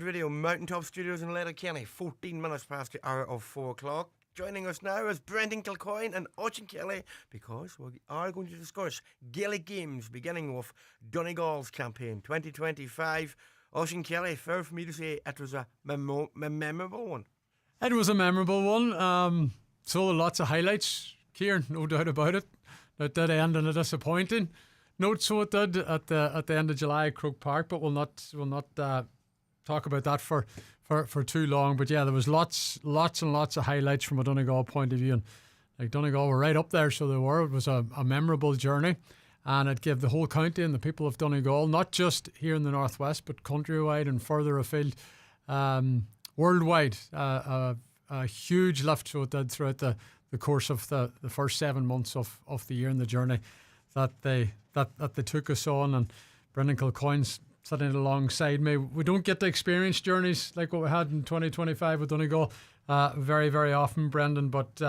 Radio, Mountaintop Studios in Letterkenny, 14 minutes past the hour of 4 o'clock. Joining us now is Brendan Kilcoyne and Oisin Kelly, because we are going to discuss Gaelic games, beginning with Donegal's campaign 2025. Oisin Kelly, fair for me to say it was a memorable one. It was a memorable one. So lots of highlights, Kieran, no doubt about it. It did end in a disappointing note, so it did at the end of July at Croke Park, but we'll not talk about that for too long. But yeah, there was lots and lots of highlights from a Donegal point of view, and like Donegal were right up there, so they were. It was a memorable journey, and it gave the whole county and the people of Donegal, not just here in the northwest, but countrywide and further afield, worldwide, a huge lift. So it did throughout the course of the first 7 months of the year and the journey that they took us on. And Brendan Kilcoyne's sitting alongside me. We don't get to experience journeys like what we had in 2025 with Donegal very, very often, Brendan. But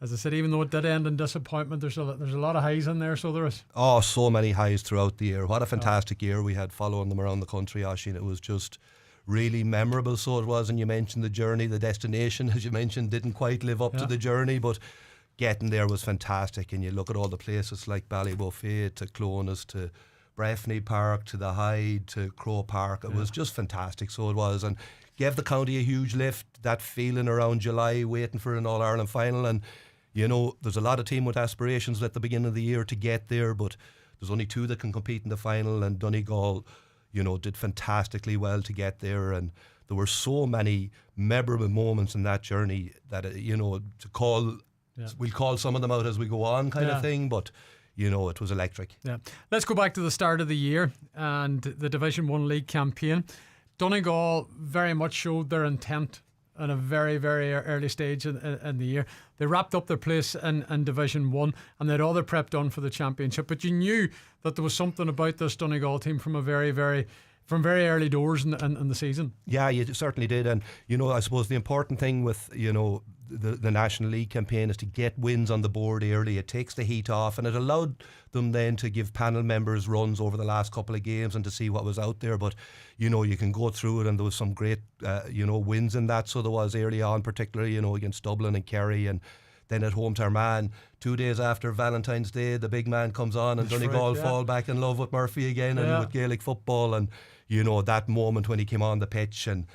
as I said, even though it did end in disappointment, there's a lot of highs in there. So there is. Oh, so many highs throughout the year. What a fantastic year we had following them around the country, Oisin. It was just really memorable. So it was. And you mentioned the journey, the destination, as you mentioned, didn't quite live up to the journey, but getting there was fantastic. And you look at all the places like Ballybofey to Clones to Breffney Park to the Hyde to Crow Park. It was just fantastic. So it was, and gave the county a huge lift. That feeling around July waiting for an All-Ireland final, and you know there's a lot of team with aspirations at the beginning of the year to get there, but there's only two that can compete in the final, and Donegal, you know, did fantastically well to get there. And there were so many memorable moments in that journey that you know, to call, we'll call some of them out as we go on, kind of thing, but you know, it was electric. Yeah. Let's go back to the start of the year and the Division 1 League campaign. Donegal very much showed their intent at a very, very early stage in the year. They wrapped up their place in Division 1 and they had all their prep done for the championship. But you knew that there was something about this Donegal team from very early doors in the season. Yeah, you certainly did. And, you know, I suppose the important thing with, you know, the National League campaign is to get wins on the board early. It takes the heat off, and it allowed them then to give panel members runs over the last couple of games and to see what was out there. But, you know, you can go through it, and there was some great, you know, wins in that. So there was early on, particularly, you know, against Dublin and Kerry, and then at home to Armagh. 2 days after Valentine's Day, the big man comes on, and Donegal fall back in love with Murphy again and with Gaelic football. And, you know, that moment when he came on the pitch and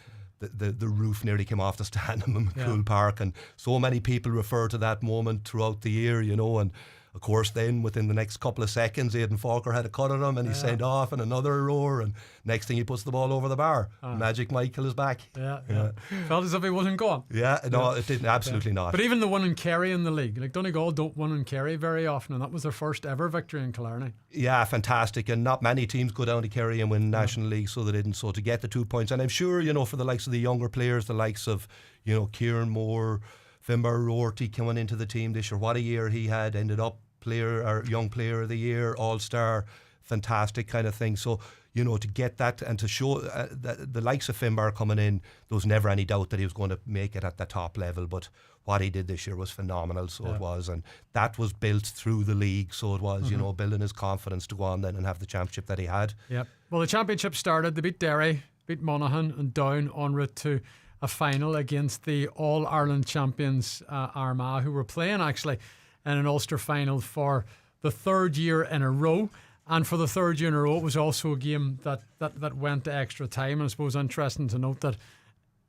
the roof nearly came off the stand in McCool Park, and so many people refer to that moment throughout the year, you know. And of course then within the next couple of seconds Aidan Falker had a cut at him, and he sent off, and another roar, and next thing he puts the ball over the bar. Magic Michael is back. Felt as if he wasn't gone. It didn't, absolutely not. But even the one in Kerry in the league, like Donegal don't win in Kerry very often, and that was their first ever victory in Killarney. Yeah, fantastic. And not many teams go down to Kerry and win National League, so they didn't. So to get the 2 points, and I'm sure, you know, for the likes of the younger players, the likes of, you know, Kieran Moore, Finbar Rorty coming into the team this year, what a year he had, ended up young player of the year, all-star, fantastic kind of thing. So, you know, to get that and to show the likes of Finbar coming in, there was never any doubt that he was going to make it at the top level. But what he did this year was phenomenal, so it was. And that was built through the league, so it was, you know, building his confidence to go on then and have the championship that he had. Yeah. Well, the championship started, they beat Derry, beat Monaghan and down en route to a final against the All-Ireland champions Armagh, who were playing actually in an Ulster final for the third year in a row. And for the third year in a row, it was also a game that went to extra time. And I suppose interesting to note that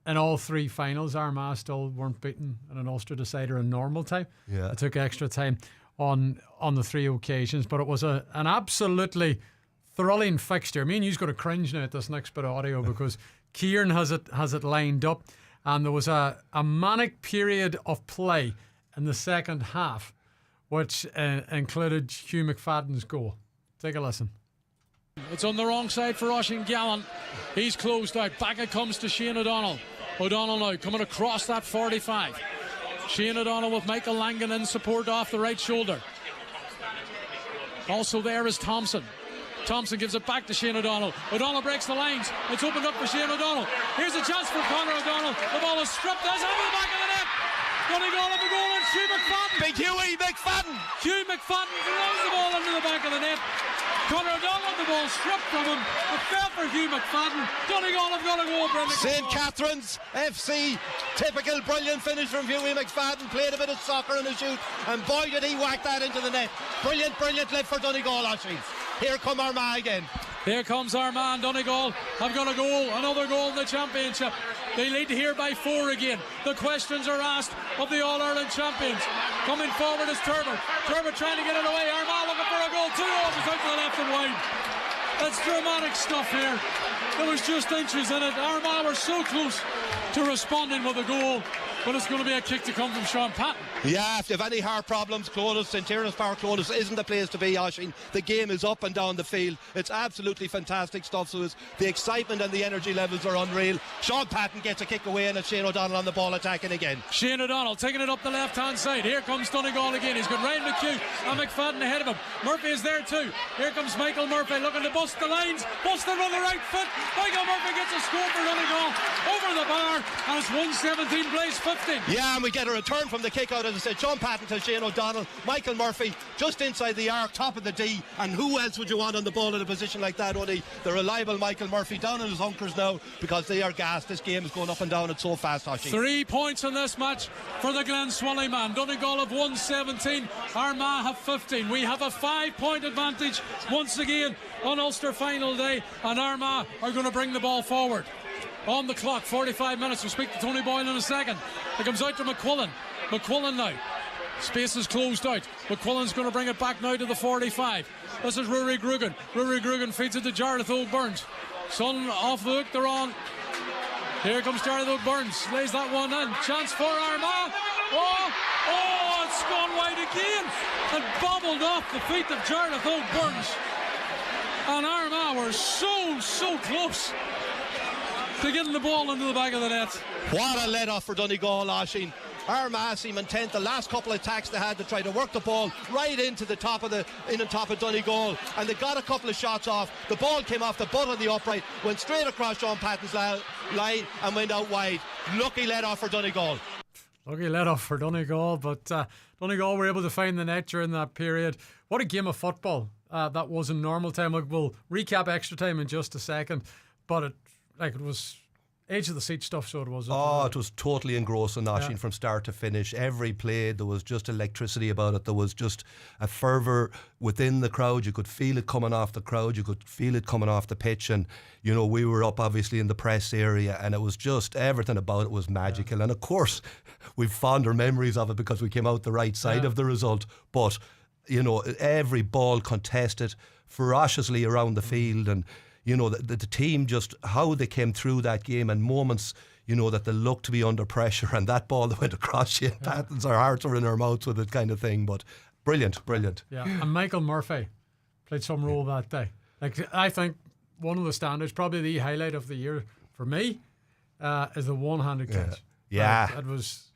in all three finals, Armagh still weren't beaten in an Ulster decider in normal time. It took extra time on the three occasions. But it was an absolutely thrilling fixture. I mean, you've got to cringe now at this next bit of audio because Kieran has it lined up. And there was a manic period of play in the second half, which included Hugh McFadden's goal. Take a listen. It's on the wrong side for Oisin Gallen. He's closed out. Back it comes to Shane O'Donnell. O'Donnell now coming across that 45. Shane O'Donnell with Michael Langan in support off the right shoulder. Also there is Thompson. Thompson gives it back to Shane O'Donnell. O'Donnell breaks the lines. It's opened up for Shane O'Donnell. Here's a chance for Conor O'Donnell. The ball is stripped. That's out of the back of the net. Donegal have a goal. It's Hugh McFadden. Big Hughie McFadden. Hugh McFadden throws the ball into the back of the net. Conor O'Donnell, the ball stripped from him. It fell for Hugh McFadden. Donegal have got to go, Brendan. St. Catherine's FC, typical brilliant finish from Hughie McFadden. Played a bit of soccer in the shoot, and boy did he whack that into the net. Brilliant lift for Donegal, Oisin. Here come Armagh again. Here comes Armagh. Donegal have got a goal, another goal in the championship. They lead here by 4 again. The questions are asked of the All-Ireland champions. Coming forward is Turbot. Turbot trying to get it away. Armagh looking for a goal. 2 goals out to the left and wide. That's dramatic stuff here. There was just inches in it. Armagh were so close to responding with a goal, but it's going to be a kick to come from Sean Patton. Yeah, if you have any heart problems, Clonus, St. Tyrrell's Park, Clonus isn't the place to be, Oisin. The game is up and down the field. It's absolutely fantastic stuff. So the excitement and the energy levels are unreal. Sean Patton gets a kick away, and it's Shane O'Donnell on the ball attacking again. Shane O'Donnell taking it up the left-hand side. Here comes Donegal again. He's got Ryan McHugh and McFadden ahead of him. Murphy is there too. Here comes Michael Murphy looking to bust the lines. Busted with the right foot. Michael Murphy gets a score for Donegal over the bar, and it's 117 plays 15. Yeah, and we get a return from the kick out, as I said. Sean Patton to Shane O'Donnell. Michael Murphy just inside the arc, top of the D. And who else would you want on the ball in a position like that? Only the reliable Michael Murphy down in his hunkers now, because they are gassed. This game is going up and down. It's so fast, Oisin. 3 points in this match for the Glen Swilly man. Donegal have won 17. Armagh have 15. We have a 5-point advantage once again on Ulster final day, and Armagh are going to bring the ball forward. On the clock, 45 minutes. We'll speak to Tony Boyle in a second. It comes out to McQuillan. McQuillan now. Space is closed out. McQuillan's going to bring it back now to the 45. This is Rory Grugan. Rory Grugan feeds it to Jarlath O'Burns. Sun off the hook, they're on. Here comes Jarlath O'Burns. Lays that one in. Chance for Armagh. Oh, it's gone wide again. And bobbled off the feet of Jarlath O'Burns. And Armagh were so close to getting the ball into the back of the net. What a let-off for Donegal, Oisin. Armagh seem intent. The last couple of attacks they had to try to work the ball right into the top of Donegal, and they got a couple of shots off. The ball came off the butt of the upright, went straight across Sean Patton's line and went out wide. Lucky let-off for Donegal. Lucky let-off for Donegal, but Donegal were able to find the net during that period. What a game of football that was in normal time. We'll recap extra time in just a second, but it was edge of the seat stuff, so it was. It was totally engrossing, Oisin, from start to finish. Every play, there was just electricity about it. There was just a fervour within the crowd. You could feel it coming off the crowd. You could feel it coming off the pitch. And, you know, we were up obviously in the press area, and it was just, everything about it was magical. And of course, we've fonder memories of it because we came out the right side of the result. But, you know, every ball contested ferociously around the field, and you know, the team, just how they came through that game, and moments, you know, that they looked to be under pressure, and that ball that went across Shane Patton's, our hearts were in our mouths with it, kind of thing. But brilliant. Yeah, and Michael Murphy played some role that day. Like, I think one of the standards, probably the highlight of the year for me, is the one-handed catch. Yeah. It was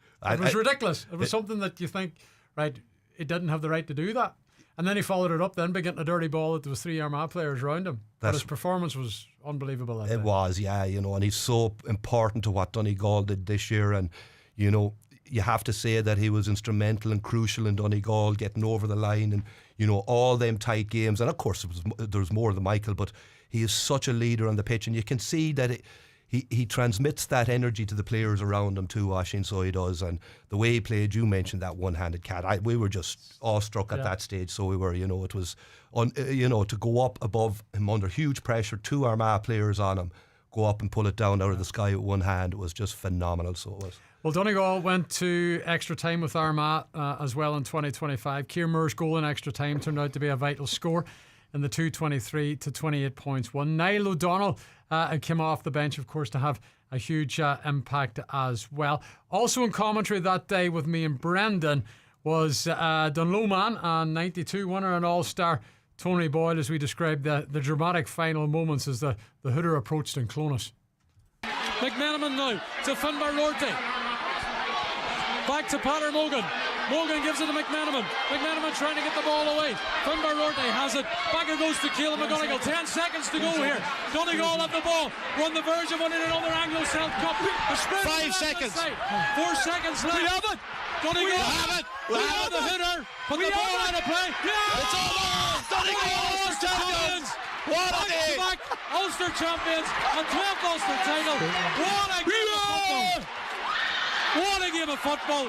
ridiculous. It was something that you think, right, it didn't have the right to do that. And then he followed it up then by getting a dirty ball that there was 3 Armagh players around him. But his performance was unbelievable that day. It was, yeah, you know, and he's so important to what Donegal did this year. And, you know, you have to say that he was instrumental and crucial in Donegal getting over the line, and, you know, all them tight games. And of course, there's more than Michael, but he is such a leader on the pitch, and you can see that he transmits that energy to the players around him too, Oisin, so he does. And the way he played, you mentioned that one-handed cat. We were just awestruck at that stage, so we were, you know, it was, you know, to go up above him under huge pressure, 2 Armagh players on him, go up and pull it down out of the sky with one hand, it was just phenomenal, so it was. Well, Donegal went to extra time with Armagh as well in 2025. Kieran Moore's goal in extra time turned out to be a vital score in the 2-23 to 28 points won. Niall O'Donnell came off the bench, of course, to have a huge impact as well. Also in commentary that day with me and Brendan was Dunloe man and 92 winner and All-Star Tony Boyle, as we described the dramatic final moments as the hooter approached in Clonus. McMenamin now to Finbar Rorty. Back to Pater Mogan. Mogan gives it to McMenamin. McMenamin trying to get the ball away. Finbar Rorty has it. Back it goes to Keelan McGonigal. 10 seconds to go here. Donegal have the ball. We're on the verge of winning another Anglo-Celt Cup. 5 seconds. 4 seconds left. We have it. Donegal We have it. We have the hitter. Put the ball out of play. It's over. Donegal Ulster champions! What a day! Back Ulster champions and 12th Ulster title. What a game of football! What a game of football!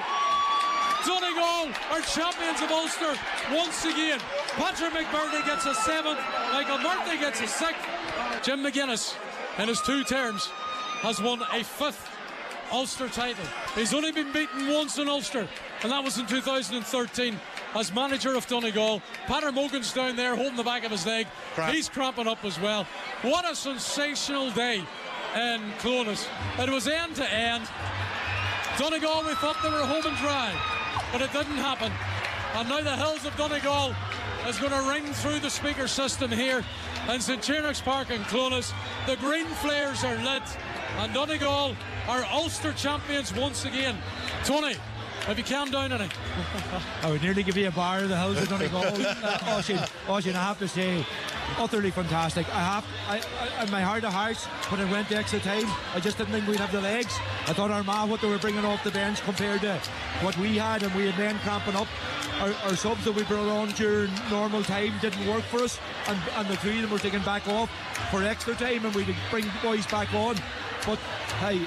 Donegal are champions of Ulster once again. Patrick McBurney gets a 7th. Michael Murphy gets a 6th. Jim McGuinness, in his 2 terms, has won a 5th Ulster title. He's only been beaten once in Ulster, and that was in 2013 as manager of Donegal. Patter Mogan's down there holding the back of his leg. He's cramping up as well. What a sensational day in Clones. It was end to end. Donegal, we thought they were home and dry, but it didn't happen. And now the hills of Donegal is going to ring through the speaker system here in St Tiernack's Park in Clones. The green flares are lit, and Donegal are Ulster champions once again. Tony, have you calmed down any? I would nearly give you a bar of the hills of Donegal. Oisin, I have to say, utterly fantastic. In my heart of hearts, when it went to extra time, I just didn't think we'd have the legs. I thought Armagh, what they were bringing off the bench compared to what we had, and we had men cramping up. Our subs that we brought on during normal time didn't work for us, and the 3 of them were taken back off for extra time, and we'd bring the boys back on. But hey,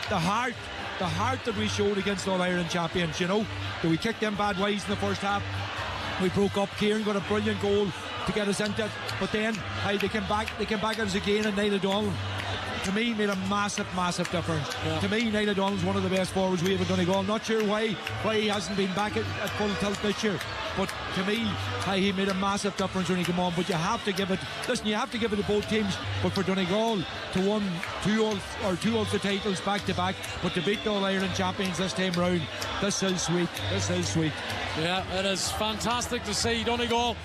the heart that we showed against All Ireland champions, you know, that we kicked them bad ways in the first half. We broke up. Kieran got a brilliant goal to get us into it, but then hey, they came back at us again, and Niall O'Donnell, to me, made a massive difference. Yeah. To me, Niall O'Donnell's one of the best forwards we ever done a goal. Not sure why he hasn't been back at full tilt this year, but to me, he made a massive difference when he came on. But you have to give it to both teams. But for Donegal to win two Ulster titles back to back, but to beat the All Ireland champions this time round, this is sweet. Yeah, it is fantastic to see Donegal.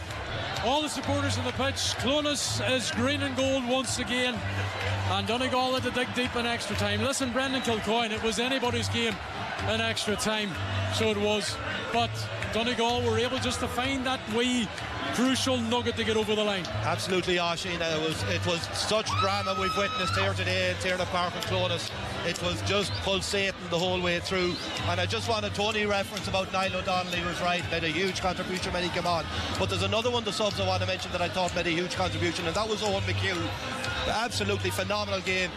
All the supporters on the pitch. Clones is green and gold once again, and Donegal had to dig deep in extra time. Listen, Brendan Kilcoyne, it was anybody's game in extra time, so it was, but Donegal were able just to find that wee crucial nugget to get over the line. Absolutely, Oisin. It was such drama we've witnessed here today in Tiernack Park and Clones. It was just pulsating the whole way through. And I just wanted Tony reference about Niall O'Donnell. He was right, made a huge contribution when he came on. But there's another one, the subs I want to mention, that I thought made a huge contribution, and that was Owen McHugh. Absolutely phenomenal game.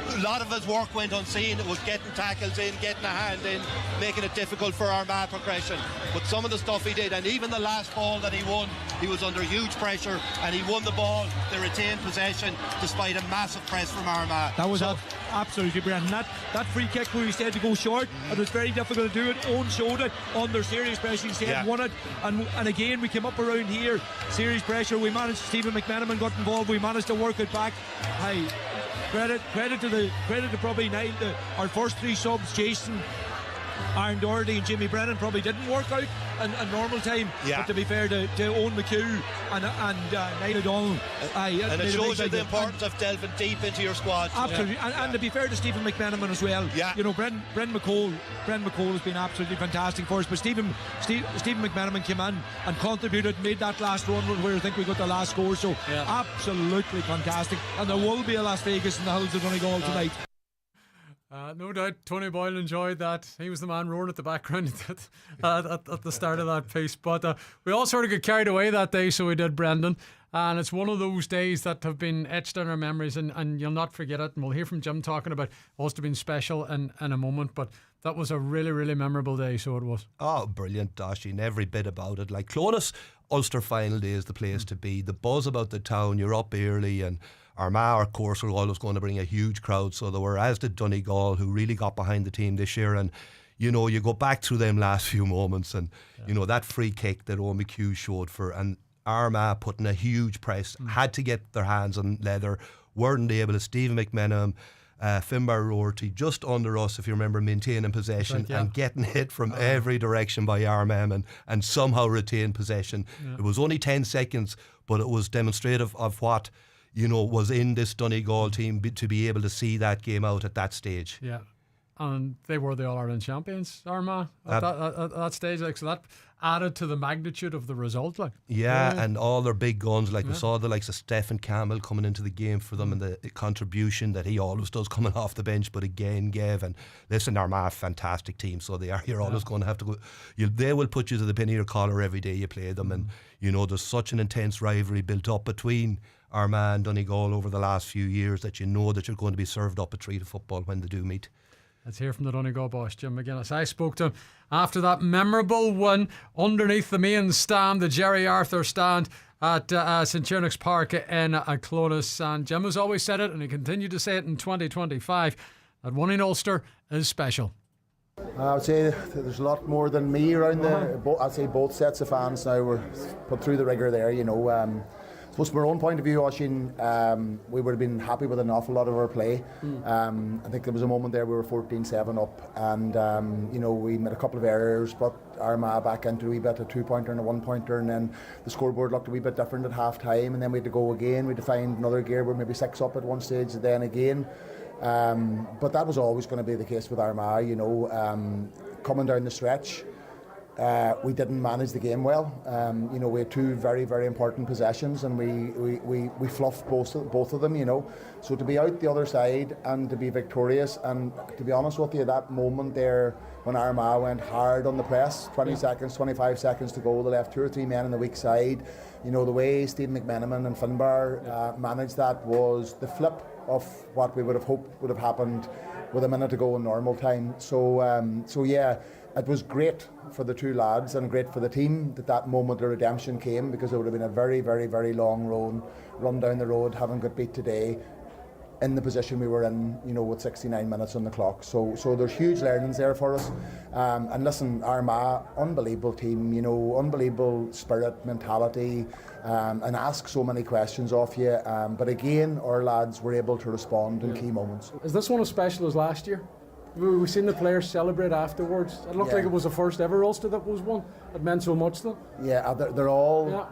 A lot of his work went unseen. It was getting tackles in, getting a hand in, making it difficult for Armagh progression. But some of the stuff he did, and even the last ball that he won, he was under huge pressure and he won the ball. They retained possession despite a massive press from Armagh. That was absolutely brilliant. That free kick where he said to go short, it was very difficult to do it. Owen showed it under serious pressure. He said won it, and again we came up around here, serious pressure. We managed. Stephen McMenamin got involved. We managed to work it back. Hey, credit to probably Niall, our first 3 subs, Jason, Aaron Doherty and Jimmy Brennan probably didn't work out in normal time. But to be fair to Owen McHugh and Niall O'Donnell, and it shows you the importance of delving deep into your squad. Absolutely, and to be fair to Stephen McMenamin as well. You know, Bren McCall has been absolutely fantastic for us. But Stephen McMenamin came in and contributed, made that last run where I think we got the last score. So absolutely fantastic. And there will be a Las Vegas in the hills of Donegal tonight. No doubt Tony Boyle enjoyed that. He was the man roaring at the background at the start of that piece. But we all sort of got carried away that day, so we did, Brendan. And it's one of those days that have been etched in our memories, and you'll not forget it. And we'll hear from Jim talking about Ulster being special in a moment. But that was a really, really memorable day, so it was. Oh, brilliant, Dashie, and every bit about it. Like Clones, Ulster final day is the place to be. The buzz about the town, you're up early, and Armagh, of course, were always going to bring a huge crowd, so they were, as did Donegal, who really got behind the team this year. And you know, you go back through them last few moments, and you know, that free kick that Owen McHugh showed for, and Armagh putting a huge press, had to get their hands on leather, weren't able to. Stephen McMenamin, Finbar Rorty, just under us, if you remember, maintaining possession and getting hit from every direction by Armagh and somehow retain possession. It was only 10 seconds, but it was demonstrative of what, you know, was in this Donegal team to be able to see that game out at that stage. Yeah, and they were the All-Ireland champions, Armagh, at that stage. Like, so that added to the magnitude of the result. Like, and all their big guns, like we saw the likes of Stephen Campbell coming into the game for them, and the contribution that he always does coming off the bench, but again gave. And listen, Armagh, fantastic team, so they are. You're always going to have to go. They will put you to the pin of your collar every day you play them, and you know there's such an intense rivalry built up between Armagh and Donegal over the last few years that you know that you're going to be served up a treat of football when they do meet. Let's hear from the Donegal boss, Jim McGuinness. I spoke to him after that memorable win underneath the main stand, the Jerry Arthur stand at St Tiernack's Park in Clones. And Jim has always said it, and he continued to say it in 2025, that one in Ulster is special. I would say there's a lot more than me around there. I'd say both sets of fans now were put through the rigour there, you know. I suppose from our own point of view, Oisín, we would have been happy with an awful lot of our play. I think there was a moment there we were 14-7 up, and you know, we made a couple of errors, but Armagh back into a wee bit, a 2-pointer and a 1-pointer, and then the scoreboard looked a wee bit different at half time, and then we had to go again. We had to find another gear. We're maybe 6 up at one stage, then again. But that was always going to be the case with Armagh, you know. Coming down the stretch, we didn't manage the game well. You know, we had 2 very, very important possessions, and we fluffed both of them, you know. So to be out the other side and to be victorious, and to be honest with you, that moment there when Armagh went hard on the press, 20 seconds, 25 seconds to go, they left 2 or 3 men on the weak side. You know, the way Stephen McMenamin and Finbar managed that was the flip of what we would have hoped would have happened with a minute to go in normal time. So yeah, it was great for the 2 lads and great for the team that moment of redemption came, because it would have been a very, very, very long run down the road, having got beat today in the position we were in, you know, with 69 minutes on the clock. So there's huge learnings there for us. And listen, Armagh, unbelievable team, you know, unbelievable spirit, mentality, and ask so many questions of you. But again, our lads were able to respond in key moments. Is this one as special as last year? We've seen the players celebrate afterwards. It looked like it was the first ever Ulster that was won. It meant so much to them. Yeah, they're all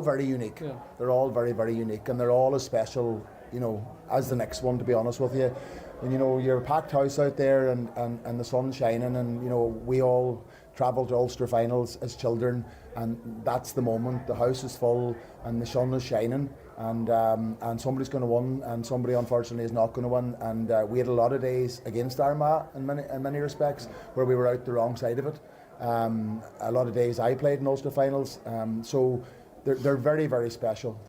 very unique. Yeah. They're all very, very unique, and they're all as special, you know, as the next one, to be honest with you. And you know, you're a packed house out there, and the sun's shining, and you know, we all travelled to Ulster finals as children, and that's the moment. The house is full and the sun is shining, and somebody's going to win, and somebody unfortunately is not going to win. And we had a lot of days against Armagh in many respects where we were out the wrong side of it. A lot of days I played in Ulster finals, so they're very, very special.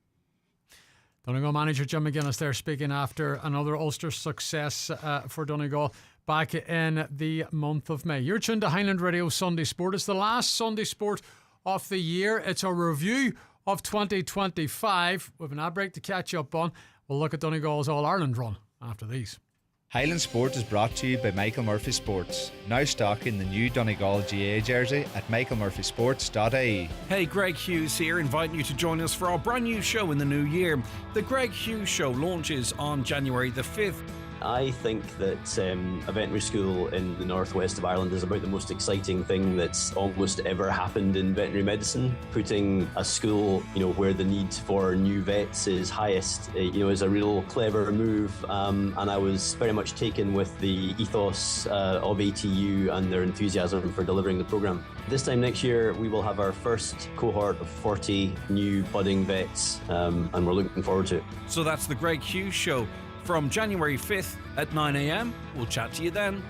Donegal manager Jim McGuinness there, speaking after another Ulster success for Donegal back in the month of May. You're tuned to Highland Radio Sunday Sport. It's the last Sunday Sport of the year. It's a review of 2025 with an ad break to catch up on. We'll look at Donegal's All-Ireland run after these. Highland Sport is brought to you by Michael Murphy Sports, now stocking the new Donegal GAA jersey at michaelmurphysports.ie. Hey, Greg Hughes here, inviting you to join us for our brand new show in the new year. The Greg Hughes Show launches on January the 5th. I think that a veterinary school in the northwest of Ireland is about the most exciting thing that's almost ever happened in veterinary medicine. Putting a school, you know, where the need for new vets is highest, you know, is a real clever move. And I was very much taken with the ethos of ATU and their enthusiasm for delivering the programme. This time next year, we will have our first cohort of 40 new budding vets, and we're looking forward to it. So that's the Greg Hughes Show from January 5th at 9 a.m. We'll chat to you then.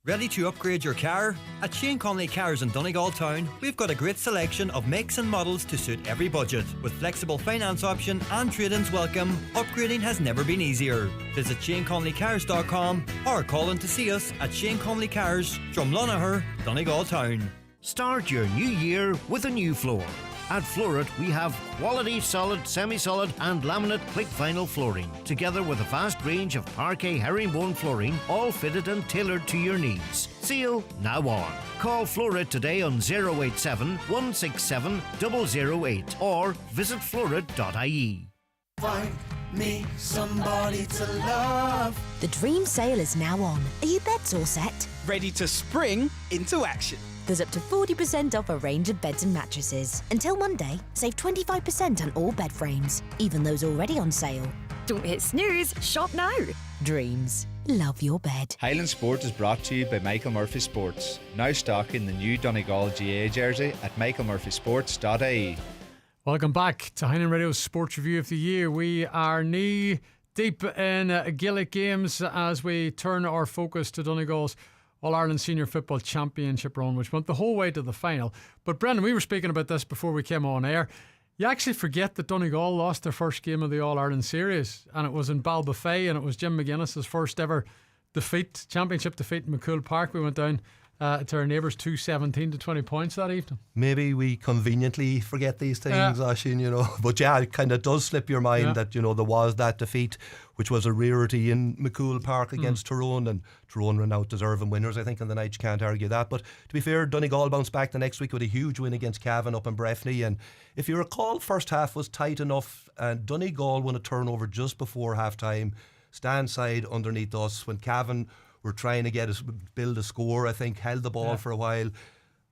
Ready to upgrade your car? At Shane Conley Cars in Donegal Town, we've got a great selection of makes and models to suit every budget. With flexible finance option and trade-ins welcome, upgrading has never been easier. Visit ShaneConleyCars.com or call in to see us at Shane Conley Cars, Drumlonagher, Donegal Town. Start your new year with a new floor. At Florit, we have quality solid, semi-solid and laminate quick vinyl flooring, together with a vast range of parquet herringbone flooring, all fitted and tailored to your needs. Seal now on. Call Florit today on 087 167 008 or visit florit.ie. Find me somebody to love. The dream sale is now on. Are you beds all set? Ready to spring into action. There's up to 40% off a range of beds and mattresses. Until Monday, save 25% on all bed frames, even those already on sale. Don't hit snooze, shop now. Dreams. Love your bed. Highland Sport is brought to you by Michael Murphy Sports. Now stocking the new Donegal GAA jersey at michaelmurphysports.ie. Welcome back to Highland Radio's Sports Review of the Year. We are knee deep in Gaelic games as we turn our focus to Donegal's All-Ireland Senior Football Championship run, which went the whole way to the final. But Brendan, we were speaking about this before we came on air. You actually forget that Donegal lost their first game of the All-Ireland series, and it was in Balbafay, and it was Jim McGuinness's first ever championship defeat in McCool Park. We went down to our neighbours 2-17 to 20 points that evening. Maybe we conveniently forget these things, Oisín, But it kind of does slip your mind that, there was that defeat, which was a rarity in McCool Park against Tyrone, and Tyrone ran out deserving winners, I think, in the night. You can't argue that. But to be fair, Donegal bounced back the next week with a huge win against Cavan up in Breffni. And if you recall, first half was tight enough, and Donegal won a turnover just before half time, stand side underneath us when Cavan were trying to build a score. I think held the ball for a while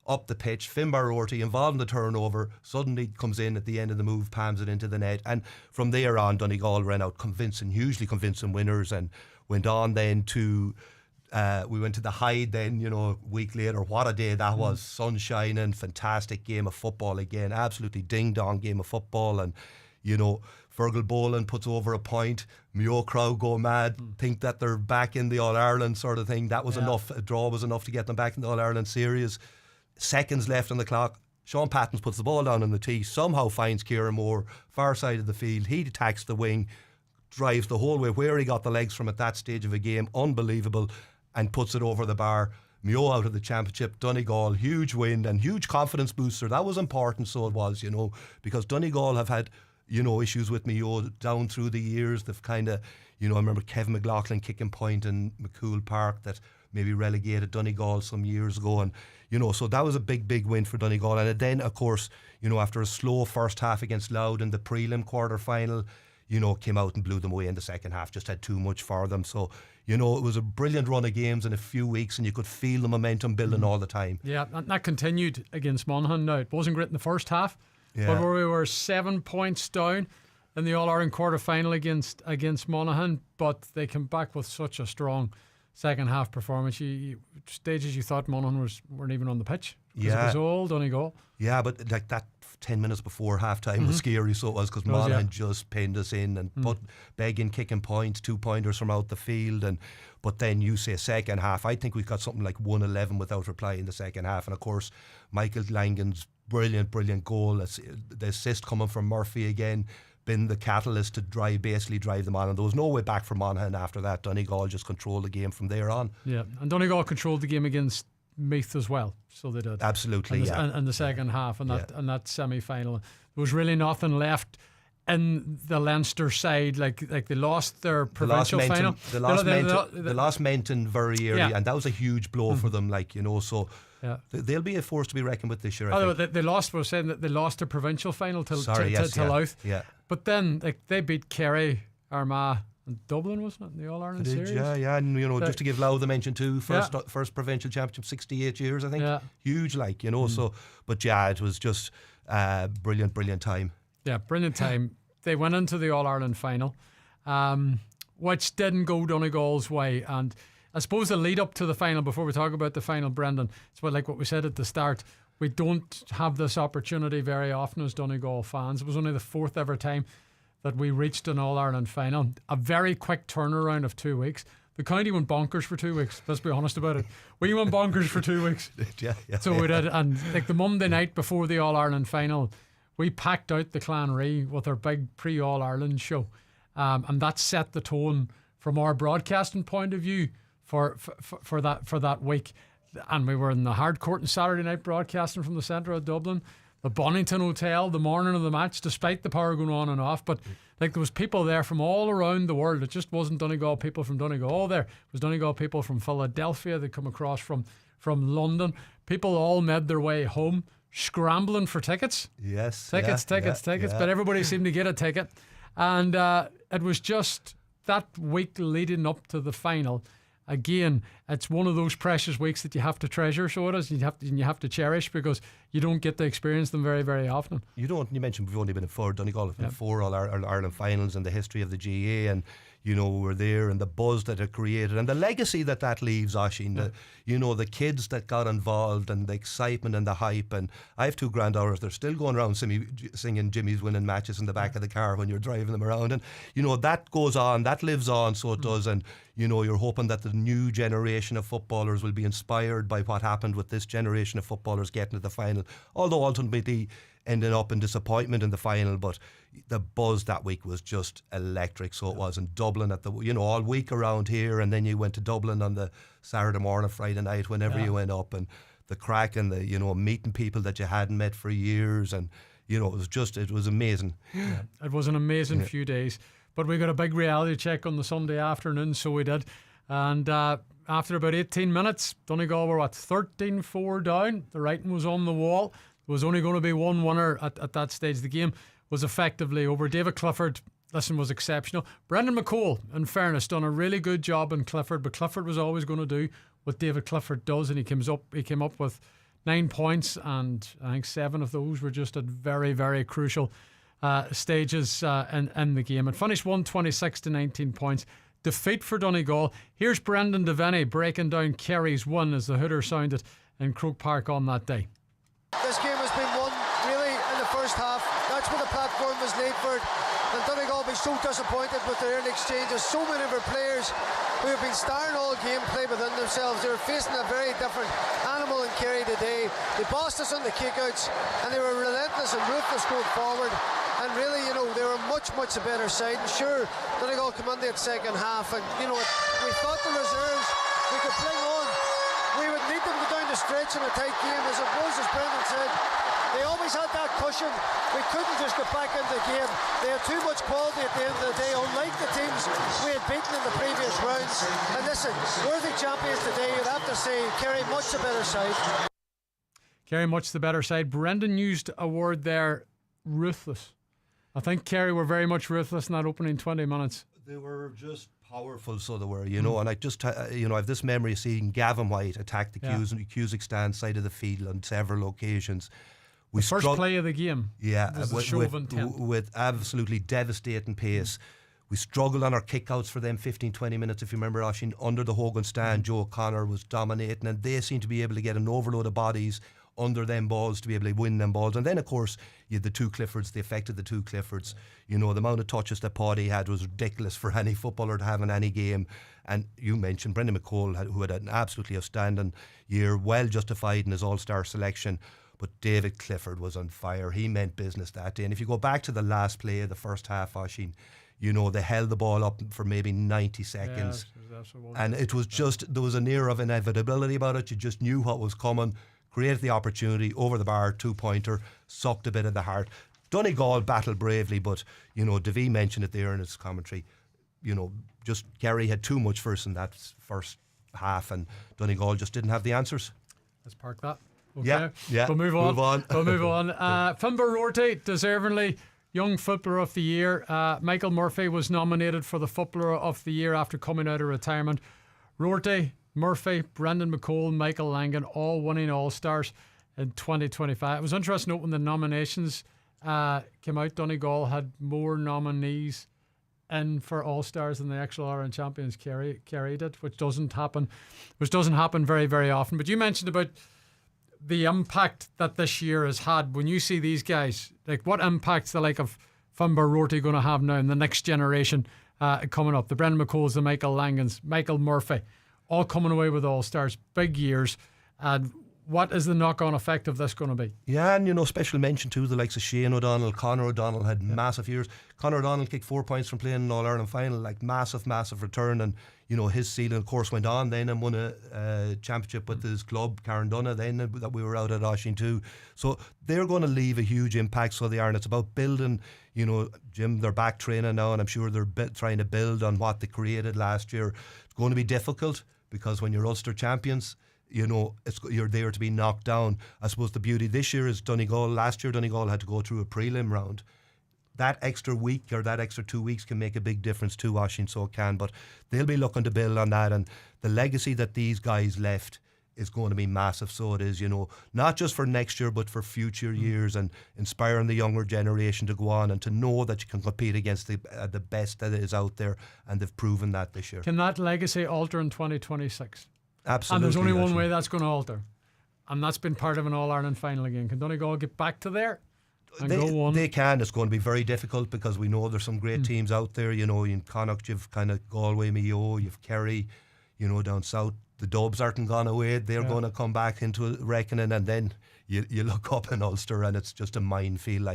up the pitch. Finbar Rorty involved in the turnover, suddenly comes in at the end of the move, palms it into the net, and from there on Donegal ran out hugely convincing winners, and went on then to we went to the Hyde then, a week later. What a day that was. Sun shining, fantastic game of football again, absolutely ding-dong game of football. And Fergal Boland puts over a point. Mayo crowd go mad, think that they're back in the All-Ireland sort of thing. That was enough. A draw was enough to get them back in the All-Ireland series. Seconds left on the clock. Sean Pattons puts the ball down on the tee, somehow finds Kieran Moore, far side of the field. He attacks the wing, drives the whole way where he got the legs from at that stage of a game. Unbelievable. And puts it over the bar. Mayo out of the championship. Donegal, huge win and huge confidence booster. That was important, so it was, because Donegal have had issues with Mayo down through the years. They've kind of, I remember Kevin McLaughlin kicking point in McCool Park that maybe relegated Donegal some years ago. And, so that was a big win for Donegal. And then, of course, after a slow first half against Louth in the prelim quarter final, came out and blew them away in the second half, just had too much for them. So, it was a brilliant run of games in a few weeks, and you could feel the momentum building all the time. Yeah, and that continued against Monaghan. Now, it wasn't great in the first half, but we were 7 points down in the All-Ireland quarter-final against Monaghan, but they came back with such a strong second half performance. Stages you thought Monaghan weren't even on the pitch. It was all Donegal. Yeah, but like that 10 minutes before half time was scary, so it was, because Monaghan just pinned us in and put begging, kicking points, 2-pointers from out the field. But then you say second half, I think we got something like 1-11 without reply in the second half. And of course, Michael Langan's brilliant goal, the assist coming from Murphy again, been the catalyst to basically drive them on. And there was no way back for Monaghan after that. Donegal just controlled the game from there on. Yeah, and Donegal controlled the game against Meath as well, so they did. Absolutely, and the second half and that semi-final, there was really nothing left in the Leinster side. Like they lost their provincial final. They lost Menton very early, and that was a huge blow for them. So they'll be a force to be reckoned with this year. I think. They lost. We're saying that they lost their provincial final to Louth. Yeah, but then they beat Kerry, Armagh, and Dublin, wasn't it, in the All-Ireland series? Yeah, and just to give Louth the mention too, first provincial championship, 68 years, I think. Yeah. Huge, So, but it was just brilliant time. Yeah, brilliant time. They went into the All-Ireland final, which didn't go Donegal's way. And I suppose the lead up to the final, before we talk about the final, Brendan, it's like what we said at the start. We don't have this opportunity very often as Donegal fans. It was only the fourth ever time that we reached an All-Ireland final. A very quick turnaround of 2 weeks. The county went bonkers for 2 weeks. Let's be honest about it. We went bonkers for 2 weeks. We did. And the Monday night before the All-Ireland final, we packed out the Clanree with our big pre-All-Ireland show. And that set the tone from our broadcasting point of view for that week. And we were in the hard court on Saturday night broadcasting from the centre of Dublin, the Bonington Hotel, the morning of the match, despite the power going on and off. But there was people there from all around the world. It just wasn't Donegal people from Donegal there. It was Donegal people from Philadelphia. They come across from London. People all made their way home, scrambling for tickets. Yes. Tickets. But everybody seemed to get a ticket. And it was just that week leading up to the final. Again, it's one of those precious weeks that you have to treasure, so it is. You have to cherish, because you don't get to experience them very, very often. You don't. You mentioned we've only been in four. Donegal have been 4 All-Ireland finals in the history of the GAA, and were there, and the buzz that it created and the legacy that leaves, Oisín. The kids that got involved and the excitement and the hype. And I have 2 granddaughters, they're still going around singing Jimmy's winning matches in the back of the car when you're driving them around. And that goes on, that lives on, so it does. And you're hoping that the new generation of footballers will be inspired by what happened with this generation of footballers getting to the final, although ultimately ending up in disappointment in the final. But the buzz that week was just electric. So it was in Dublin at the all week around here, and then you went to Dublin on the Saturday morning, Friday night, whenever you went up, and the crack and the meeting people that you hadn't met for years, and it was amazing. Yeah, it was an amazing few days. But we got a big reality check on the Sunday afternoon, so we did. And after about 18 minutes, Donegal were 13-4 down. The writing was on the wall. There was only going to be one winner at that stage. The game was effectively over. David Clifford, was exceptional. Brendan McCole, in fairness, done a really good job in Clifford, but Clifford was always going to do what David Clifford does, and he came up with 9 points, and I think 7 of those were just at very, very crucial stages in the game. It finished 126 to 19 points. Defeat for Donegal. Here's Brendan Devaney breaking down Kerry's win as the hooter sounded in Croke Park on that day. This game has been won really in the first half. That's where the platform was laid for it. And Donegal will be so disappointed with their early exchanges. So many of our players who have been starring all game play within themselves. They were facing a very different animal in Kerry today. They bossed us on the kickouts, and they were relentless and ruthless going forward. And really, they were much, much a better side. And sure, Donegal come in that second half, and we thought the reserves we could bring on. We would need them to go down the stretch in a tight game. As it was, as Brendan said, they always had that cushion. We couldn't just get back into the game. They had too much quality at the end of the day, unlike the teams we had beaten in the previous rounds. And listen, worthy champions today, you'd have to say Kerry much the better side. Kerry much the better side. Brendan used a word there, ruthless. I think Kerry were very much ruthless in that opening 20 minutes. They were just powerful, so they were, and I just, I have this memory of seeing Gavin White attack the Cusack stand side of the field on several occasions. The first play of the game. Yeah, was a show of intent. with absolutely devastating pace. We struggled on our kickouts for them 15-20 minutes, if you remember, Oisín, under the Hogan stand. Joe O'Connor was dominating, and they seemed to be able to get an overload of bodies under them balls to be able to win them balls. And then, of course, you had the 2 Cliffords. They affected the 2 Cliffords. The amount of touches that Paddy had was ridiculous for any footballer to have in any game. And you mentioned Brendan McCole, who had an absolutely outstanding year, well justified in his all-star selection. But David Clifford was on fire. He meant business that day. And if you go back to the last play of the first half, Oisín, they held the ball up for maybe 90 seconds. And it was just, there was an air of inevitability about it. You just knew what was coming. Created the opportunity, over the bar, 2-pointer, sucked a bit of the heart. Donegal battled bravely, but Davy mentioned it there in his commentary. Just Kerry had too much first in that first half, and Donegal just didn't have the answers. Let's park that. Okay. Yeah. We'll move on. We'll move on. Finbar Rorty, deservingly Young Footballer of the Year. Michael Murphy was nominated for the Footballer of the Year after coming out of retirement. Rorty, Murphy, Brendan McCole, Michael Langan, all winning All-Stars in 2025. It was interesting note when the nominations came out, Donegal had more nominees in for All-Stars than the actual Ireland champions Kerry did, which doesn't happen very, very often. But you mentioned about the impact that this year has had. When you see these guys, like what impact's the like of Finbar Rorty going to have now in the next generation coming up? The Brendan McColes, the Michael Langans, Michael Murphy, all coming away with All-Stars, big years. And what is the knock-on effect of this going to be? Yeah, and special mention to the likes of Shane O'Donnell. Conor O'Donnell had massive years. Conor O'Donnell kicked 4 points from playing an All-Ireland final, like massive return. And his ceiling, of course, went on then and won a championship with his club, Carndonagh, then that we were out at Oisín too. So they're going to leave a huge impact, so they are. And it's about building, Jim, they're back training now, and I'm sure they're trying to build on what they created last year. It's going to be difficult because when you're Ulster champions, you're there to be knocked down. I suppose the beauty this year is last year Donegal had to go through a prelim round. That extra week or that extra 2 weeks can make a big difference too, Oisín, so it can. But they'll be looking to build on that, and the legacy that these guys left is going to be massive. So it is, not just for next year, but for future years, and inspiring the younger generation to go on and to know that you can compete against the best that is out there, and they've proven that this year. Can that legacy alter in 2026? Absolutely. And there's only one actually. way that's going to alter, and that's been part of an All-Ireland final again. Can Donegal get back to there? And go on? They can. It's going to be very difficult because we know there's some great teams out there. In Connacht, you've kind of Galway, Mayo, you've Kerry, down south. The Dubs aren't gone away. They're going to come back into a reckoning, and then you look up in Ulster and it's just a minefield.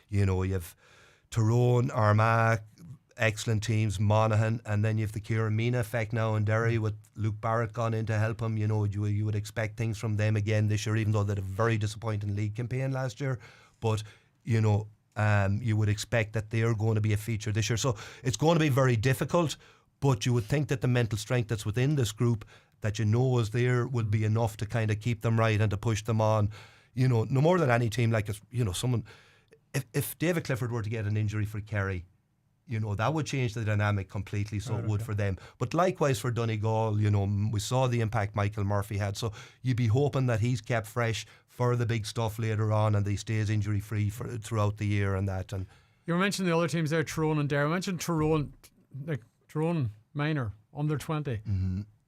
You've Tyrone, Armagh, excellent teams, Monaghan, and then you've the Kieran Meena effect now in Derry with Luke Barrett gone in to help him. You would expect things from them again this year, even though they had a very disappointing league campaign last year. But you would expect that they're going to be a feature this year. So it's going to be very difficult, but you would think that the mental strength that's within this group that is there will be enough to kind of keep them right and to push them on. No more than any team like someone. If David Clifford were to get an injury for Kerry, that would change the dynamic completely. So it would for them. But likewise for Donegal, we saw the impact Michael Murphy had. So you'd be hoping that he's kept fresh for the big stuff later on, and he stays injury free throughout the year and that. And you were mentioning the other teams there, Tyrone and Derry. I mentioned Tyrone minor under 20.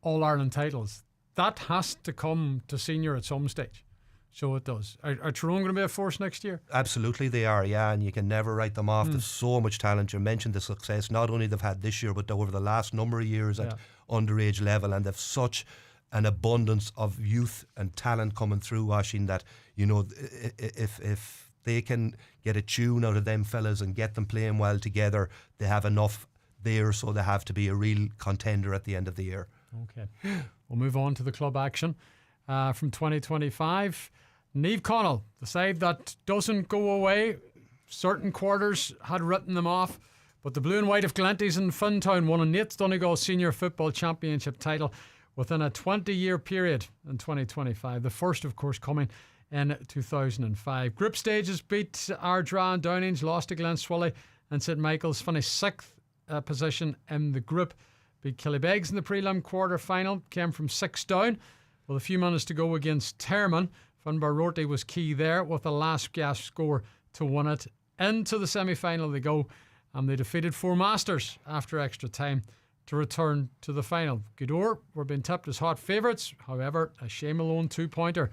All-Ireland titles. That has to come to senior at some stage. So it does. Are Tyrone going to be a force next year? Absolutely they are, yeah, and you can never write them off. There's so much talent. You mentioned the success not only they've had this year, but over the last number of years at underage level, and they've such an abundance of youth and talent coming through, Oisín, that if they can get a tune out of them fellas and get them playing well together, they have enough there, so they have to be a real contender at the end of the year. Okay, we'll move on to the club action from 2025. Niamh Connell, the side that doesn't go away. Certain quarters had written them off, but the Blue and White of Glenties and Fintown won a 8th Donegal Senior Football Championship title within a 20-year period in 2025. The first, of course, coming in 2005. Group stages beat Ardra and Downings, lost to Glenswilly, and St Michael's finished 6th position in the group. Beat Killybegs in the prelim quarter final, came from 6 down with a few minutes to go against Termon. Finbar Rorty was key there with a last gasp score to win it. Into the semi-final they go, and they defeated Four Masters after extra time to return to the final. Gweedore were being tipped as hot favourites. However, a Shea Malone 2-pointer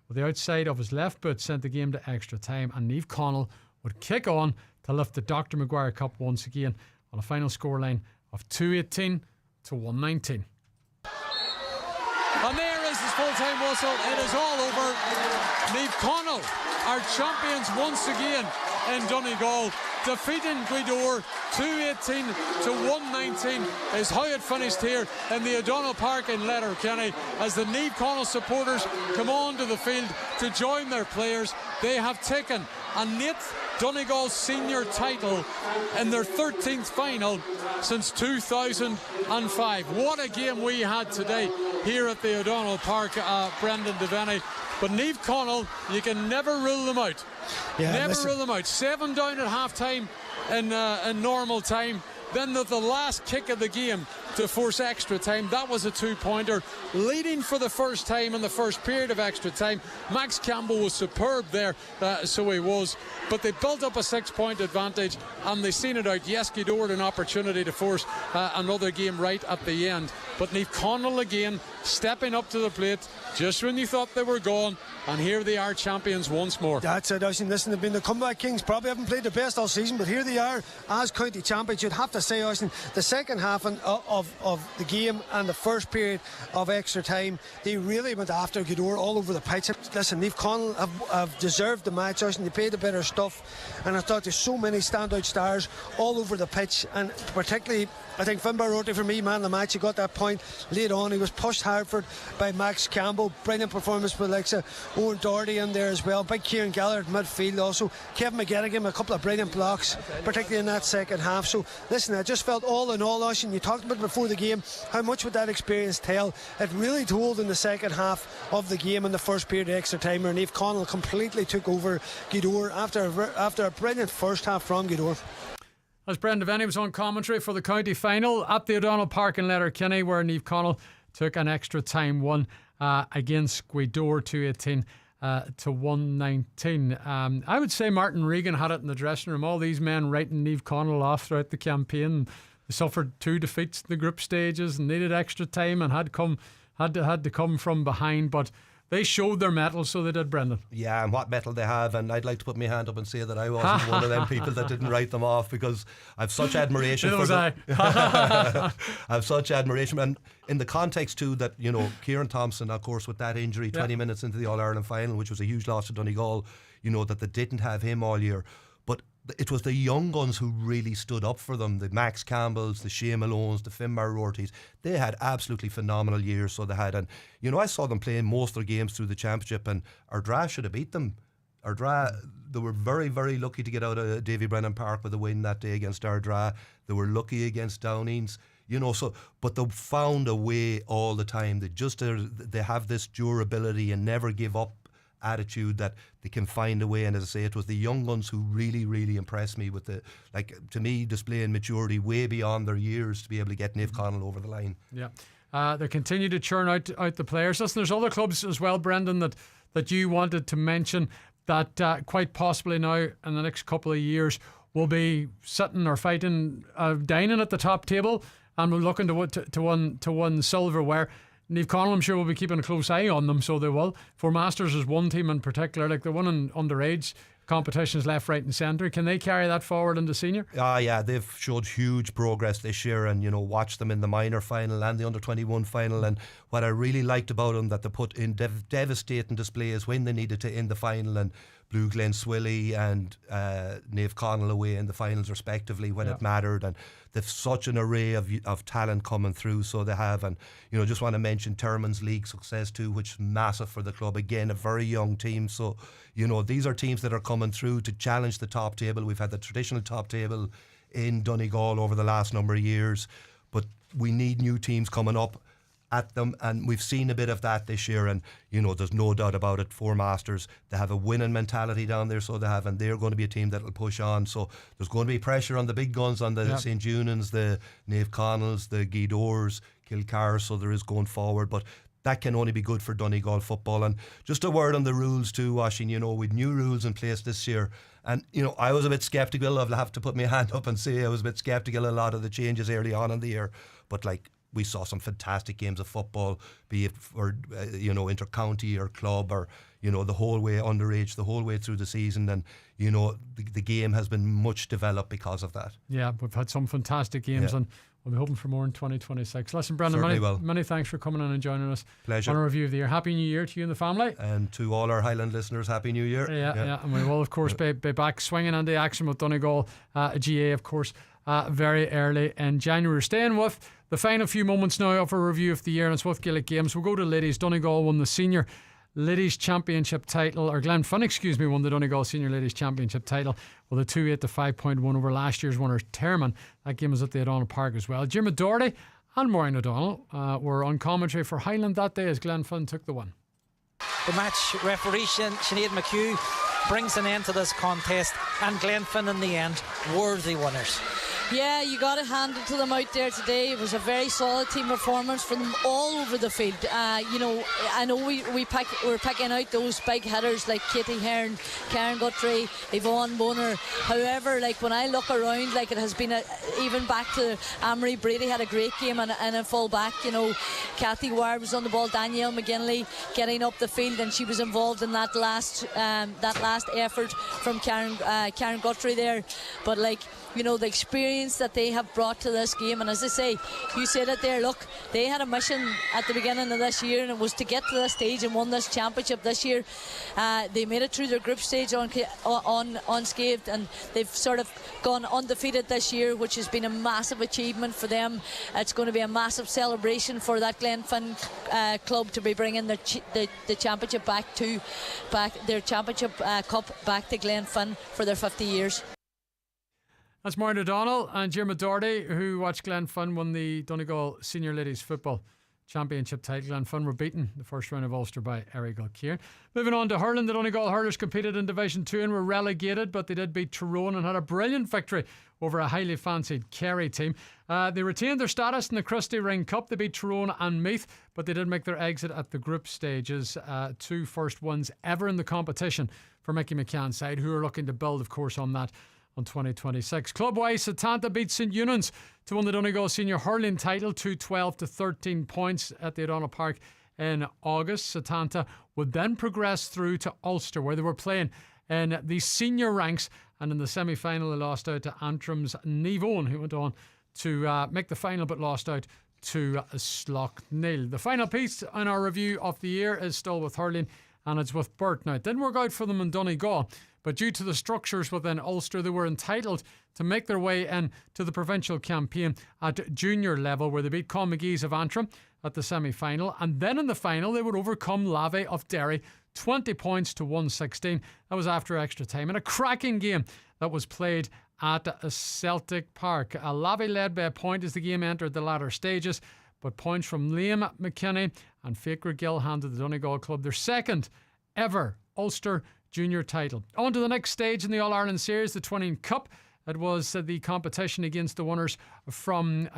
with the outside of his left boot sent the game to extra time, and Niamh Connell would kick on to lift the Dr. Maguire Cup once again on a final scoreline of 218 to 119. And there is his full-time whistle. It is all over. Niamh Connell, our champions once again in Donegal, defeating Gweedore 218 to 119 is how it finished here in the O'Donnell Park in Letterkenny as the Niamh Connell supporters come onto the field to join their players. They have taken a 8th Donegal senior title in their 13th final since 2005. What a game we had today here at the O'Donnell Park, Brendan Devaney. But Niamh Connell, you can never rule them out. Rule them out. 7 down at half time in normal time. Then the last kick of the game to force extra time. That was a 2-pointer. Leading for the first time in the first period of extra time. Max Campbell was superb there, so he was. But they built up a 6-point advantage and they seen it out. Yes, Gweedore had an opportunity to force another game right at the end. But Niamh Connell again stepping up to the plate just when you thought they were gone. And here they are, champions once more. That's it, Oisín. Listen, they've been the comeback kings. Probably haven't played the best all season, but here they are as county champions. You'd have to say, Oisín, the second half of the game and the first period of extra time, they really went after Gweedore all over the pitch. Listen, Niamh Connell have deserved the match, Oisín. They played the better stuff, and I thought there's so many standout stars all over the pitch, and particularly I think Finbar Rorty, for me, man of the match. He got that point late on. He was pushed hard for by Max Campbell. Brilliant performance with Alexa Owen Doherty in there as well. Big Kieran Gallagher at midfield also. Kevin McGettigan, a couple of brilliant blocks, particularly in that second half. So listen, I just felt all in all, Oisín, you talked about before the game, how much would that experience tell? It really told in the second half of the game in the first period of extra time where Niamh Connell completely took over Gweedore after a brilliant first half from Gweedore. As Brendan Devaney was on commentary for the county final at the O'Donnell Park in Letterkenny, where Niamh Connell took an extra time one against Gweedore 218 to 119. I would say Martin Regan had it in the dressing room. All these men writing Niamh Connell off throughout the campaign. They suffered 2 defeats in the group stages and needed extra time and had to come from behind, but they showed their mettle, so they did, Brendan. Yeah, and what mettle they have, and I'd like to put my hand up and say that I wasn't one of them people that didn't write them off, because I've such admiration for them. I've such admiration, and in the context too that, you know, Kieran Thompson, of course, with that injury 20 minutes into the All-Ireland final, which was a huge loss to Donegal, you know, that they didn't have him all year. But it was the young guns who really stood up for them. The Max Campbells, the Shea Malones, the Finbar Rorties. They had absolutely phenomenal years, so they had. And, you know, I saw them playing most of their games through the championship, and Ardra should have beat them. Ardra, they were very, very lucky to get out of Davy Brennan Park with a win that day against Ardra. They were lucky against Downings. You know, so, but they found a way all the time. They have this durability and never give up attitude that they can find a way. And as I say, it was the young ones who really, really impressed me with the, like, to me, displaying maturity way beyond their years to be able to get Niamh Connell over the line. Yeah. They continue to churn out the players. Listen, there's other clubs as well, Brendan, that you wanted to mention that quite possibly now in the next couple of years will be sitting or fighting, dining at the top table, and we're looking to win silverware. Niamh Connell, I'm sure, will be keeping a close eye on them, so they will. For Masters is one team in particular, like the one in underage competitions left, right and centre. Can they carry that forward into senior? Yeah, they've showed huge progress this year, and, you know, watched them in the minor final and the under-21 final. And what I really liked about them that they put in devastating displays when they needed to in the final, and Blue Glen Swilly and Niamh Connell away in the finals respectively when it mattered. And they've such an array of talent coming through, so they have. And, you know, just want to mention Termon's League success too, which is massive for the club. Again, a very young team, so, you know, these are teams that are coming through to challenge the top table. We've had the traditional top table in Donegal over the last number of years, but we need new teams coming up at them, and we've seen a bit of that this year. And, you know, there's no doubt about it, for Masters, they have a winning mentality down there, so they have, and they're going to be a team that will push on. So there's going to be pressure on the big guns, on the St. Junans, the Niamh Connells, the Gweedores, Kilcar, so there is going forward. But that can only be good for Donegal football. And just a word on the rules too, Washing. You know, with new rules in place this year, and, you know, I was a bit sceptical. I'll have to put my hand up and say I was a bit sceptical a lot of the changes early on in the year, but, like, we saw some fantastic games of football, be it for, you know, inter-county or club, or, you know, the whole way underage, the whole way through the season. And, you know, the game has been much developed because of that. Yeah, we've had some fantastic games, and we'll be hoping for more in 2026. Listen, Brendan, many thanks for coming in and joining us. Pleasure. On a review of the year. Happy New Year to you and the family. And to all our Highland listeners, Happy New Year. Yeah. And we will, of course, be back swinging into action with Donegal GAA, of course, very early in January. Staying with the final few moments now of a review of the year, and it's with Gaelic Games. We'll go to ladies. Donegal won the senior ladies championship title, or Glenfin, won the Donegal senior ladies championship title with a 2-8 to 5-point win over last year's winner Termon. That game was at the O'Donnell Park as well. Jim Doherty and Maureen O'Donnell were on commentary for Highland that day as Glenfin took the win. The match referee Sinead McHugh brings an end to this contest, and Glenfin in the end worthy winners. Yeah, you got to hand it to them out there today. It was a very solid team performance from them all over the field. You know, I know we're picking out those big hitters like Katie Hearn, Karen Guthrie, Yvonne Boner. However, like, when I look around, like, it has been even back to Amory Brady had a great game, and a full back. You know, Kathy Ward was on the ball, Danielle McGinley getting up the field, and she was involved in that last effort from Karen Guthrie there. But, like, you know, the experience that they have brought to this game, and as I say, you said it there, look, they had a mission at the beginning of this year, and it was to get to this stage and won this championship this year. They made it through their group stage unscathed, and they've sort of gone undefeated this year, which has been a massive achievement for them. It's going to be a massive celebration for that Glenfin club to be bringing the championship back their championship cup back to Glenfin for their 50 years. That's Maureen O'Donnell and Jim Doherty, who watched Glenfin win the Donegal Senior Ladies Football Championship title. Glenfin were beaten the first round of Ulster by Errigal Kieran. Moving on to hurling, the Donegal hurlers competed in Division 2 and were relegated, but they did beat Tyrone and had a brilliant victory over a highly fancied Kerry team. They retained their status in the Christie Ring Cup. They beat Tyrone and Meath, but they did make their exit at the group stages. 2 first wins ever in the competition for Mickey McCann's side, who are looking to build, of course, on that on 2026. Club-wise, Satanta beat St Eunan's to win the Donegal Senior Hurling title, 12 to 13 points at the O'Donnell Park in August. Satanta would then progress through to Ulster, where they were playing in the senior ranks, and in the semi-final they lost out to Antrim's Niamh Owen, who went on to make the final but lost out to Slough-Neil. The final piece in our review of the year is still with hurling, and it's with Burt. Now, it didn't work out for them in Donegal, but due to the structures within Ulster, they were entitled to make their way in to the provincial campaign at junior level, where they beat Con McGee's of Antrim at the semi-final, and then in the final they would overcome Lavey of Derry 20 points to 116. That was after extra time, in a cracking game that was played at Celtic Park. Lavey led by a point as the game entered the latter stages, but points from Liam McKinney and Faker Gill handed the Donegal club their second ever Ulster junior title. On to the next stage in the All-Ireland Series, the Twining Cup. It was the competition against the winners from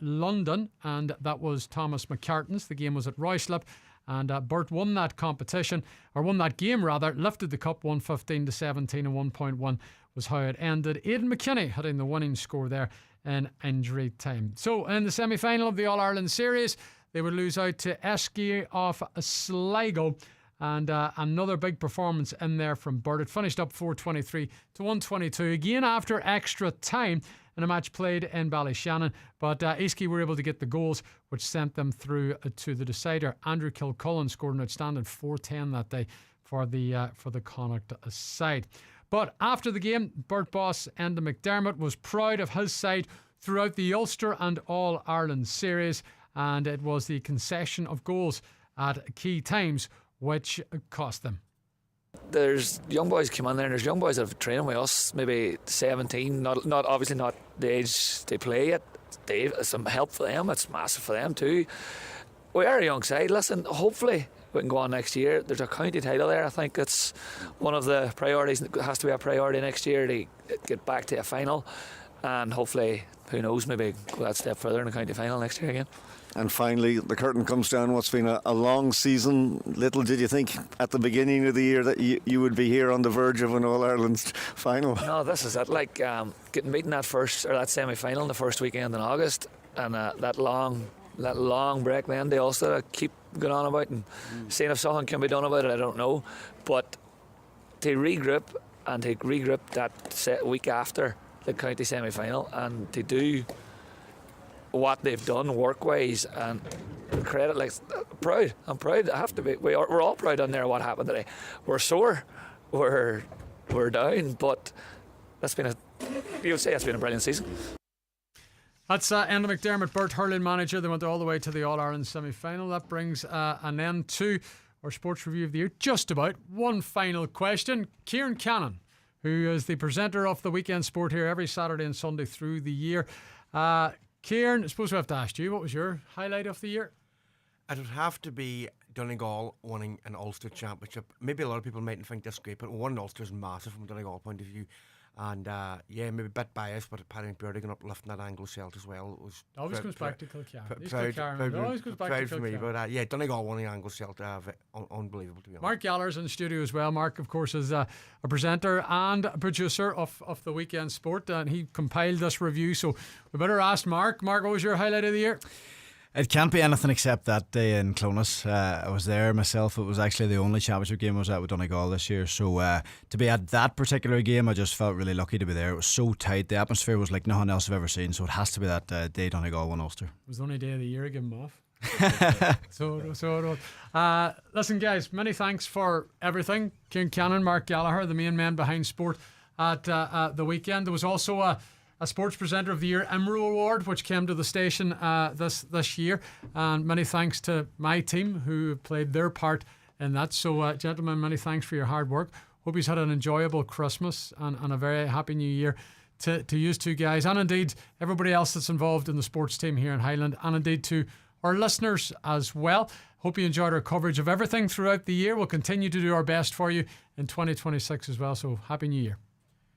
London, and that was Thomas McCartan's. The game was at Ruislip, and Burt won that competition, or won that game rather, lifted the cup 115 to 17, and 1.1 was how it ended. Aidan McKinney hitting the winning score there in injury time. So in the semi-final of the All-Ireland Series, they would lose out to Eske of Sligo. And another big performance in there from Burt. It finished up 423 to 122, again after extra time in a match played in Ballyshannon. But Eske were able to get the goals, which sent them through to the decider. Andrew Kilcullen scored an outstanding 410 that day for the Connacht side. But after the game, Burt boss Enda McDermott was proud of his side throughout the Ulster and All-Ireland Series, and it was the concession of goals at key times which cost them. There's young boys come in there, and there's young boys that have trained with us, maybe 17, not obviously not the age they play at. Dave, some help for them, it's massive for them too. We are a young side. Listen, hopefully we can go on next year. There's a county title there. I think it's one of the priorities. It has to be a priority next year to get back to a final, and hopefully, who knows, maybe go that step further in the county final next year again. And finally, the curtain comes down. What's been a long season. Little did you think at the beginning of the year that you would be here on the verge of an All-Ireland final. No, this is it. Like getting beaten that semi-final in the first weekend in August, and that long break then they also keep going on about, and seeing if something can be done about it, I don't know. But to regroup that week after the county semi-final, and to do what they've done work-wise, and credit, like, I'm proud. I have to be. We're all proud on there what happened today. We're sore, we're down, but you'd say it's been a brilliant season. That's Enda McDermott, Burt hurling manager. They went all the way to the All-Ireland semi-final. That brings an end to our sports review of the year. Just about. One final question. Kieran Cannon, who is the presenter of the Weekend Sport here every Saturday and Sunday through the year. Kieran, I suppose we have to ask you, what was your highlight of the year? It would have to be Donegal winning an Ulster Championship. Maybe a lot of people mightn't think this great, but one Ulster is massive from Donegal point of view. And maybe a bit biased, but Paddy McBurdy going up lifting that Anglo-Celt as well. Always comes back to Kilcarn. Proud for me, but Donegal winning Anglo-Celt, unbelievable to be honest. Mark Galler's in the studio as well. Mark, of course, is a presenter and a producer of the Weekend Sport, and he compiled this review, so we better ask Mark. Mark, what was your highlight of the year? It can't be anything except that day in Clonus. I was there myself. It was actually the only championship game I was at with Donegal this year. So to be at that particular game, I just felt really lucky to be there. It was so tight. The atmosphere was like nothing else I've ever seen. So it has to be that day Donegal won Ulster. It was the only day of the year I give him off. Listen, guys, many thanks for everything. Kieran Cannon, Mark Gallagher, the main men behind sport at the weekend. There was also a Sports Presenter of the Year Emerald Award, which came to the station this year, and many thanks to my team who played their part in that. So gentlemen, many thanks for your hard work. Hope you've had an enjoyable Christmas and a very happy New Year to you two guys, and indeed everybody else that's involved in the sports team here in Highland, and indeed to our listeners as well. Hope you enjoyed our coverage of everything throughout the year. We'll continue to do our best for you in 2026 as well. So Happy New Year.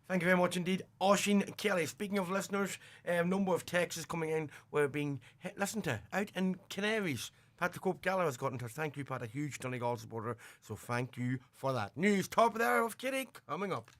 Thank you very much indeed, Oisín Kelly. Speaking of listeners, number of texts coming in were being listened to out in Canaries. Patrick Hope Gallagher has got in touch. Thank you, Pat, a huge Donegal supporter. So thank you for that. News top of the hour of Kitty coming up.